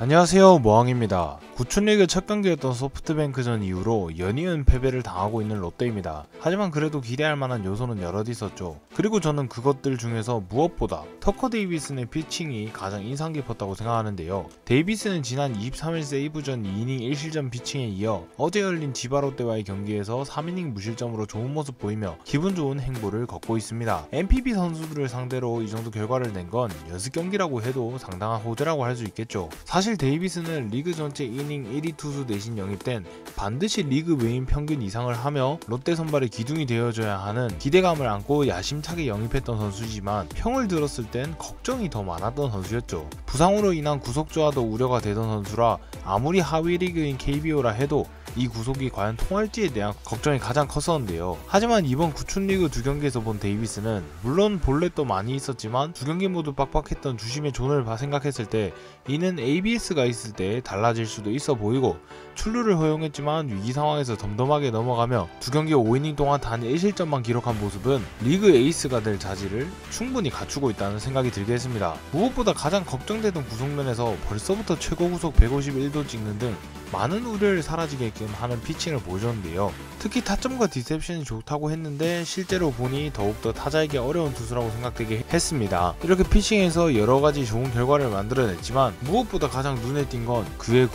안녕하세요, 모항입니다. 구춘리그 첫 경기였던 소프트뱅크전 이후로 연이은 패배를 당하고 있는 롯데입니다. 하지만 그래도 기대할 만한 요소는 여럿 있었죠. 그리고 저는 그것들 중에서 무엇보다 터커 데이비슨의 피칭이 가장 인상 깊었다고 생각하는데요. 데이비슨은 지난 23일 세이브전 2이닝 1실점 피칭에 이어 어제 열린 지바 롯데와의 경기에서 3이닝 무실점으로 좋은 모습 보이며 기분 좋은 행보를 걷고 있습니다. NPB 선수들을 상대로 이 정도 결과를 낸 건 연습 경기라고 해도 상당한 호재라고 할 수 있겠죠. 사실 데이비슨은 리그 전체 이닝 1위 투수 대신 영입된 반드시 리그 외인 평균 이상을 하며 롯데 선발의 기둥이 되어줘야 하는 기대감을 안고 야심차게 영입했던 선수지만 평을 들었을 땐 걱정이 더 많았던 선수였죠. 부상으로 인한 구속조화도 우려가 되던 선수라 아무리 하위 리그인 KBO라 해도 이 구속이 과연 통할지에 대한 걱정이 가장 컸었는데요. 하지만 이번 구춘리그 두 경기에서 본 데이비슨은 물론 볼넷도 많이 있었지만 두 경기 모두 빡빡했던 주심의 존을 생각했을 때 이는 ABS가 있을 때 달라질 수도 있어 보이고 출루를 허용했지만 위기 상황에서 덤덤하게 넘어가며 두 경기 5이닝 동안 단 1실점만 기록한 모습은 리그 에이스가 될 자질을 충분히 갖추고 있다는 생각이 들게 했습니다. 무엇보다 가장 걱정되던 구속면에서 벌써부터 최고 구속 151도 찍는 등 많은 우려를 사라지게끔 하는 피칭을 보여줬는데요. 특히 타점과 디셉션이 좋다고 했는데 실제로 보니 더욱더 타자에게 어려운 투수라고 생각되게 했습니다. 이렇게 피칭에서 여러가지 좋은 결과를 만들어냈지만 무엇보다 가장 눈에 띈 건 그의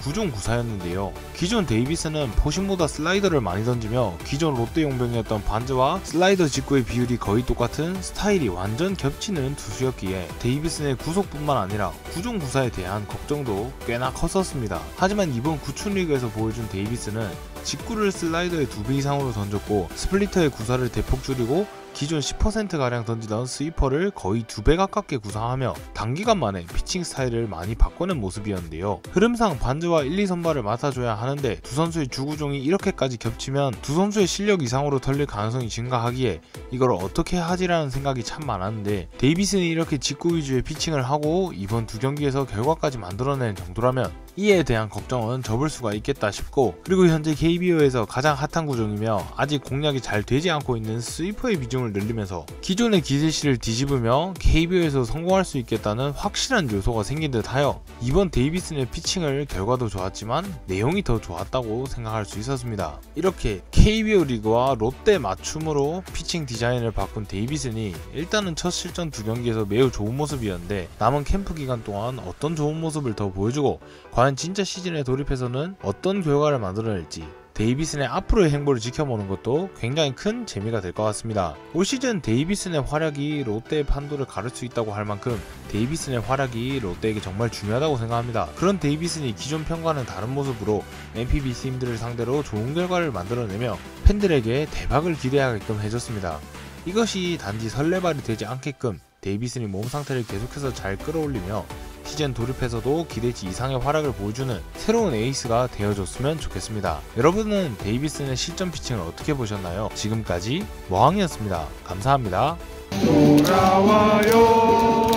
구종구사였는데요. 기존 데이비슨은 포심보다 슬라이더를 많이 던지며 기존 롯데 용병이었던 반즈와 슬라이더 직구의 비율이 거의 똑같은 스타일이 완전 겹치는 투수였기에 데이비슨의 구속뿐만 아니라 구종구사에 대한 걱정도 꽤나 컸었습니다. 하지만 이번 구춘리그에서 보여준 데이비슨은 직구를 슬라이더의 2배 이상으로 던졌고 스플리터의 구사를 대폭 줄이고 기존 10%가량 던지던 스위퍼를 거의 2배 가깝게 구사하며 단기간 만에 피칭 스타일을 많이 바꾸는 모습이었는데요. 흐름상 반즈와 1, 2선발을 맡아줘야 하는데 두 선수의 주구종이 이렇게까지 겹치면 두 선수의 실력 이상으로 털릴 가능성이 증가하기에 이걸 어떻게 하지라는 생각이 참 많았는데 데이비슨이 이렇게 직구 위주의 피칭을 하고 이번 두 경기에서 결과까지 만들어낸 정도라면 이에 대한 걱정은 접을 수가 있겠다 싶고, 그리고 현재 KBO에서 가장 핫한 구종이며 아직 공략이 잘 되지 않고 있는 스위퍼의 비중을 늘리면서 기존의 기세시를 뒤집으며 KBO에서 성공할 수 있겠다는 확실한 요소가 생긴 듯 하여 이번 데이비슨의 피칭을 결과도 좋았지만 내용이 더 좋았다고 생각할 수 있었습니다. 이렇게 KBO 리그와 롯데 맞춤으로 피칭 디자인을 바꾼 데이비슨이 일단은 첫 실전 두 경기에서 매우 좋은 모습이었는데 남은 캠프 기간 동안 어떤 좋은 모습을 더 보여주고 과연 진짜 시즌에 돌입해서는 어떤 결과를 만들어낼지 데이비슨의 앞으로의 행보를 지켜보는 것도 굉장히 큰 재미가 될 것 같습니다. 올 시즌 데이비슨의 활약이 롯데의 판도를 가를 수 있다고 할 만큼 데이비슨의 활약이 롯데에게 정말 중요하다고 생각합니다. 그런 데이비슨이 기존 편과는 다른 모습으로 NPB 팀들을 상대로 좋은 결과를 만들어내며 팬들에게 대박을 기대하게끔 해줬습니다. 이것이 단지 설레발이 되지 않게끔 데이비슨이 몸 상태를 계속해서 잘 끌어올리며 시즌 돌입해서도 기대치 이상의 활약을 보여주는 새로운 에이스가 되어줬으면 좋겠습니다. 여러분은 데이비슨의 실전 피칭을 어떻게 보셨나요? 지금까지 모항이었습니다. 감사합니다. 돌아와요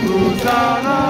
부산아